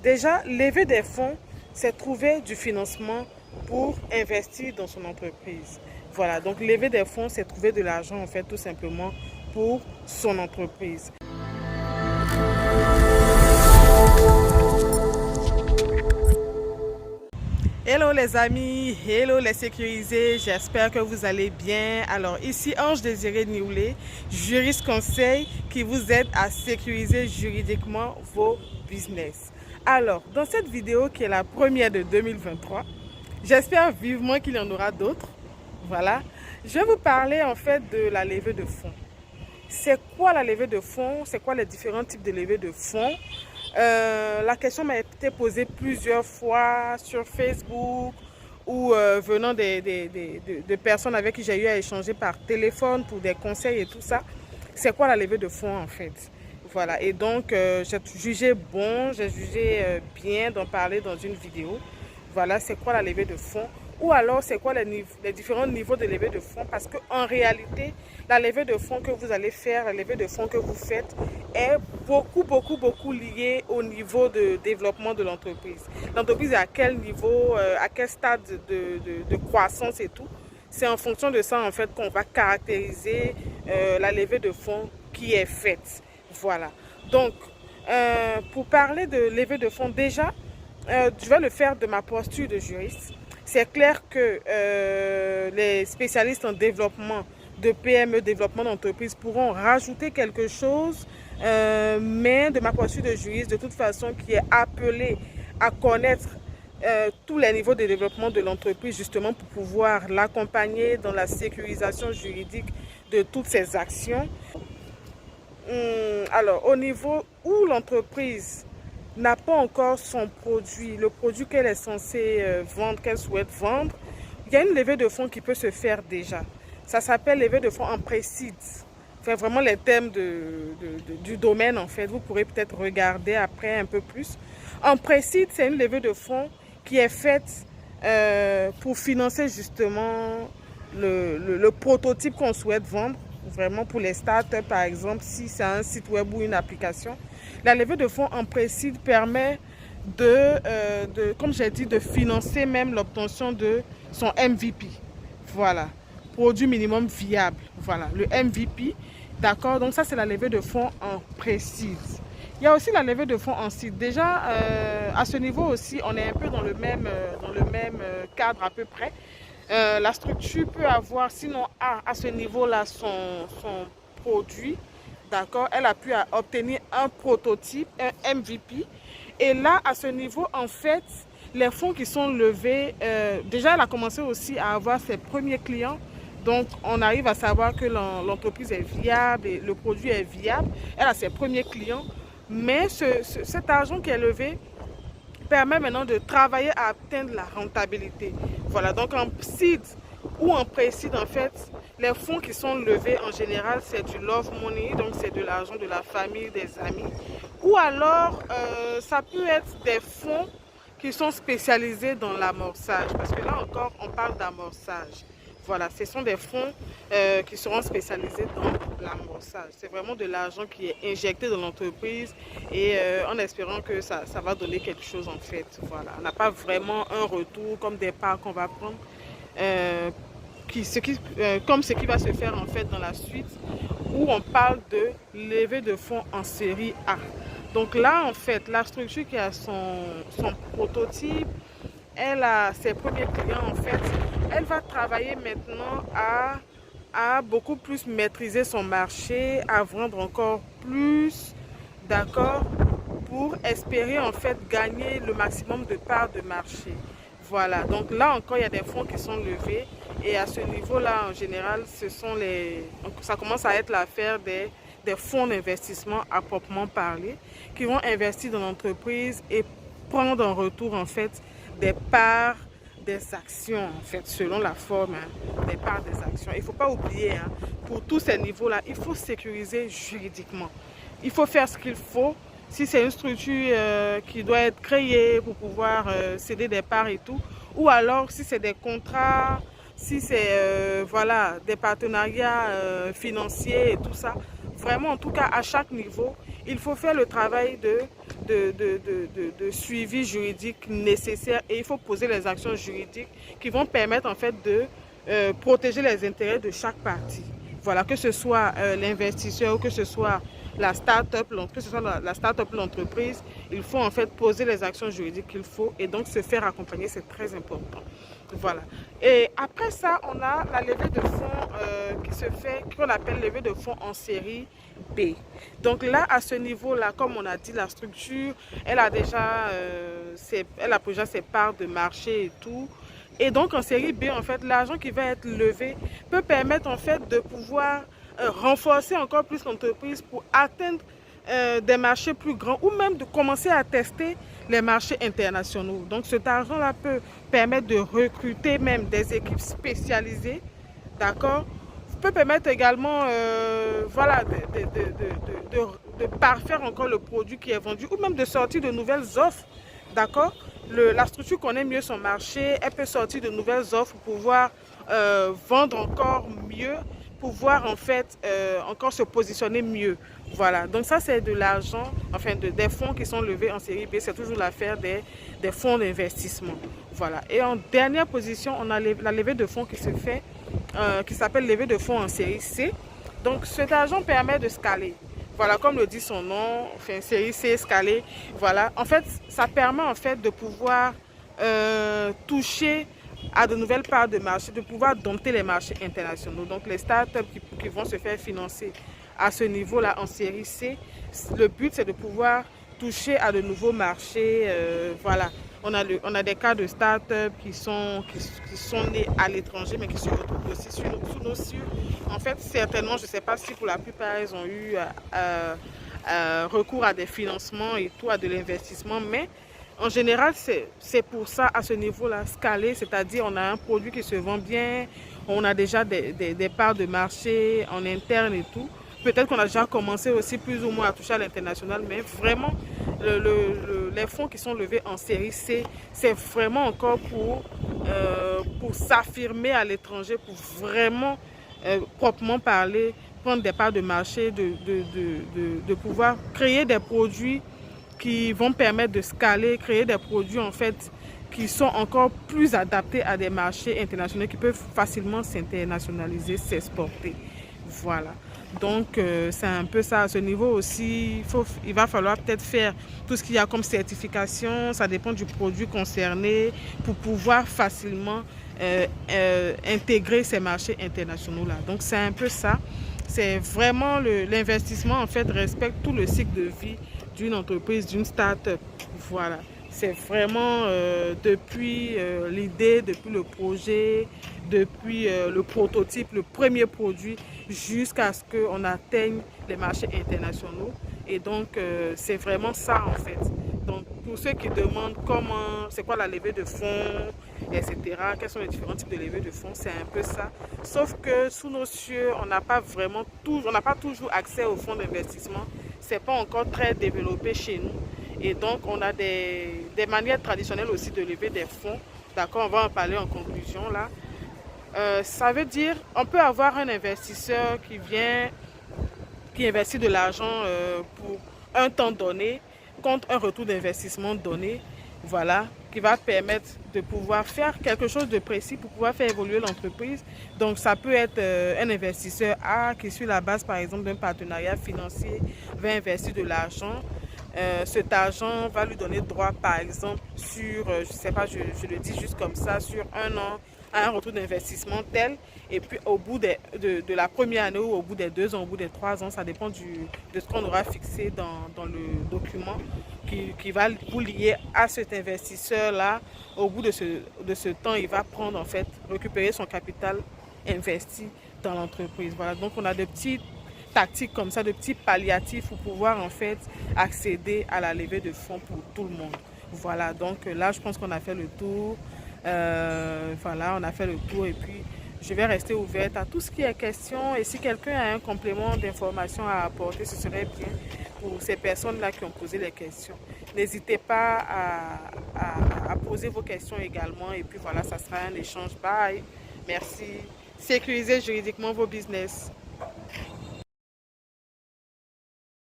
Déjà, lever des fonds, c'est trouver du financement pour investir dans son entreprise. Voilà, donc lever des fonds, c'est trouver de l'argent, en fait, tout simplement pour son entreprise. Hello les amis, hello les sécurisés, j'espère que vous allez bien. Alors ici Ange Désiré Nioulet, juriste conseil qui vous aide à sécuriser juridiquement vos business. Alors dans cette vidéo qui est la première de 2023, j'espère vivement qu'il y en aura d'autres. Voilà, je vais vous parler en fait de la levée de fonds. C'est quoi la levée de fonds? C'est quoi les différents types de levée de fonds? La question m'a été posée plusieurs fois sur Facebook ou venant de personnes avec qui j'ai eu à échanger par téléphone pour des conseils et tout ça. C'est quoi la levée de fonds en fait? Voilà, et donc j'ai jugé bon, j'ai jugé bien d'en parler dans une vidéo. Voilà, c'est quoi la levée de fonds? Ou alors, c'est quoi les différents niveaux de levée de fonds? Parce qu'en réalité, la levée de fonds que vous allez faire, la levée de fonds que vous faites est beaucoup liée au niveau de développement de l'entreprise. L'entreprise est à quel niveau, à quel stade de croissance et tout. C'est en fonction de ça, en fait, qu'on va caractériser la levée de fonds qui est faite. Voilà. Donc, pour parler de levée de fonds, déjà, je vais le faire de ma posture de juriste. C'est clair que les spécialistes en développement de PME, développement d'entreprise pourront rajouter quelque chose, mais de ma posture de juriste, de toute façon, qui est appelée à connaître tous les niveaux de développement de l'entreprise, justement pour pouvoir l'accompagner dans la sécurisation juridique de toutes ses actions. Alors, au niveau où l'entreprise n'a pas encore son produit, le produit qu'elle est censée vendre, qu'elle souhaite vendre, il y a une levée de fonds qui peut se faire déjà. Ça s'appelle levée de fonds en pré-seed. C'est vraiment les thèmes du domaine en fait. Vous pourrez peut-être regarder après un peu plus. En pré-seed, c'est une levée de fonds qui est faite pour financer justement le prototype qu'on souhaite vendre. Vraiment pour les startups par exemple, si c'est un site web ou une application. La levée de fonds en pré-seed permet comme j'ai dit, de financer même l'obtention de son MVP. Voilà, produit minimum viable. Voilà, le MVP. D'accord, donc ça c'est la levée de fonds en pré-seed. Il y a aussi la levée de fonds en seed. Déjà, à ce niveau aussi, on est un peu dans le même cadre à peu près. La structure peut avoir, sinon à ce niveau-là, son produit. D'accord, elle a pu obtenir un prototype, un MVP. Et là, à ce niveau, en fait, les fonds qui sont levés, déjà, elle a commencé aussi à avoir ses premiers clients. Donc, on arrive à savoir que l'entreprise est viable et le produit est viable. Elle a ses premiers clients. Mais cet argent qui est levé permet maintenant de travailler à atteindre la rentabilité. Voilà, donc en seed ou en pré-seed, en fait, les fonds qui sont levés en général, c'est du love money, donc c'est de l'argent de la famille, des amis. Ou alors, ça peut être des fonds qui sont spécialisés dans l'amorçage, parce que là encore, on parle d'amorçage. Voilà, ce sont des fonds qui seront spécialisés dans l'amorçage. C'est vraiment de l'argent qui est injecté dans l'entreprise et en espérant que ça va donner quelque chose en fait. Voilà, on n'a pas vraiment un retour comme des parts qu'on va prendre, comme ce qui va se faire en fait dans la suite, où on parle de levée de fonds en série A. Donc là, en fait, la structure qui a son prototype, elle a ses premiers clients en fait. Elle va travailler maintenant à beaucoup plus maîtriser son marché, à vendre encore plus, d'accord, pour espérer en fait gagner le maximum de parts de marché. Voilà, donc là encore il y a des fonds qui sont levés et à ce niveau-là en général, ça commence à être l'affaire des fonds d'investissement à proprement parler qui vont investir dans l'entreprise et prendre en retour en fait des parts des actions en fait selon la forme des parts des actions. Il ne faut pas oublier pour tous ces niveaux là, il faut sécuriser juridiquement, il faut faire ce qu'il faut. Si c'est une structure qui doit être créée pour pouvoir céder des parts et tout, ou alors si c'est des contrats, si c'est voilà, des partenariats financiers et tout ça, vraiment en tout cas à chaque niveau, il faut faire le travail de suivi juridique nécessaire et il faut poser les actions juridiques qui vont permettre en fait de protéger les intérêts de chaque partie. Voilà, que ce soit l'investisseur ou que ce soit la start-up, que ce soit la start-up, l'entreprise, il faut en fait poser les actions juridiques qu'il faut et donc se faire accompagner, c'est très important. Voilà. Et après ça, on a la levée de fonds qui se fait, qu'on appelle levée de fonds en série B. Donc là, à ce niveau-là, comme on a dit, la structure, elle a déjà ses parts de marché et tout. Et donc en série B, en fait, l'argent qui va être levé peut permettre en fait de pouvoir renforcer encore plus l'entreprise pour atteindre des marchés plus grands ou même de commencer à tester les marchés internationaux. Donc cet argent-là peut permettre de recruter même des équipes spécialisées, d'accord? Peut permettre également voilà, de parfaire encore le produit qui est vendu ou même de sortir de nouvelles offres, d'accord? La structure connaît mieux son marché, elle peut sortir de nouvelles offres pour pouvoir vendre encore mieux, pouvoir en fait encore se positionner mieux. Voilà, donc ça c'est de l'argent, enfin des fonds qui sont levés en série B, c'est toujours l'affaire des fonds d'investissement. Voilà, et en dernière position, on a la levée de fonds qui se fait, qui s'appelle levée de fonds en série C. Donc cet argent permet de scaler. Voilà, comme le dit son nom, enfin série C, scaler. Voilà, en fait, ça permet en fait de pouvoir toucher à de nouvelles parts de marché, de pouvoir dompter les marchés internationaux. Donc les startups qui vont se faire financer à ce niveau-là en série C, le but c'est de pouvoir toucher à de nouveaux marchés. Voilà, on a des cas de startups qui sont nés à l'étranger mais qui se retrouvent aussi sous nos cieux. En fait, certainement, je ne sais pas si pour la plupart ils ont eu recours à des financements et tout, à de l'investissement, mais en général, c'est pour ça, à ce niveau-là, scaler, c'est-à-dire on a un produit qui se vend bien, on a déjà des parts de marché en interne et tout. Peut-être qu'on a déjà commencé aussi plus ou moins à toucher à l'international, mais vraiment, les fonds qui sont levés en série C, c'est vraiment encore pour s'affirmer à l'étranger, pour vraiment, proprement parler, prendre des parts de marché, de pouvoir créer des produits qui vont permettre de scaler, créer des produits en fait qui sont encore plus adaptés à des marchés internationaux qui peuvent facilement s'internationaliser, s'exporter. Voilà. Donc c'est un peu ça. À ce niveau aussi, il va falloir peut-être faire tout ce qu'il y a comme certification, ça dépend du produit concerné pour pouvoir facilement intégrer ces marchés internationaux-là. Donc c'est un peu ça. C'est vraiment l'investissement en fait respecte tout le cycle de vie d'une entreprise, d'une start-up. Voilà, c'est vraiment depuis l'idée, depuis le projet, depuis le prototype, le premier produit, jusqu'à ce qu'on atteigne les marchés internationaux. Et donc, c'est vraiment ça en fait. Donc, pour ceux qui demandent comment, c'est quoi la levée de fonds, etc., quels sont les différents types de levée de fonds, c'est un peu ça. Sauf que sous nos cieux, on n'a pas toujours accès aux fonds d'investissement. C'est pas encore très développé chez nous. Et donc, on a des manières traditionnelles aussi de lever des fonds. D'accord, on va en parler en conclusion là. Ça veut dire, on peut avoir un investisseur qui investit de l'argent pour un temps donné, contre un retour d'investissement donné, voilà, qui va permettre de pouvoir faire quelque chose de précis pour pouvoir faire évoluer l'entreprise. Donc ça peut être un investisseur A qui sur la base par exemple d'un partenariat financier va investir de l'argent. Cet argent va lui donner droit par exemple sur, je ne sais pas, je le dis juste comme ça, sur un an à un retour d'investissement tel, et puis au bout de la première année ou au bout des 2 ans, au bout des 3 ans, ça dépend de ce qu'on aura fixé dans le document qui va vous lier à cet investisseur-là. Au bout de ce temps, il va prendre en fait, récupérer son capital investi dans l'entreprise. Voilà, donc on a de petites tactiques comme ça, de petits palliatifs pour pouvoir en fait accéder à la levée de fonds pour tout le monde. Voilà, donc là je pense qu'on a fait le tour. Voilà, on a fait le tour et puis je vais rester ouverte à tout ce qui est question et si quelqu'un a un complément d'information à apporter, ce serait bien pour ces personnes-là qui ont posé les questions. N'hésitez pas à poser vos questions également et puis voilà, ça sera un échange. Bye, merci. Sécurisez juridiquement vos business.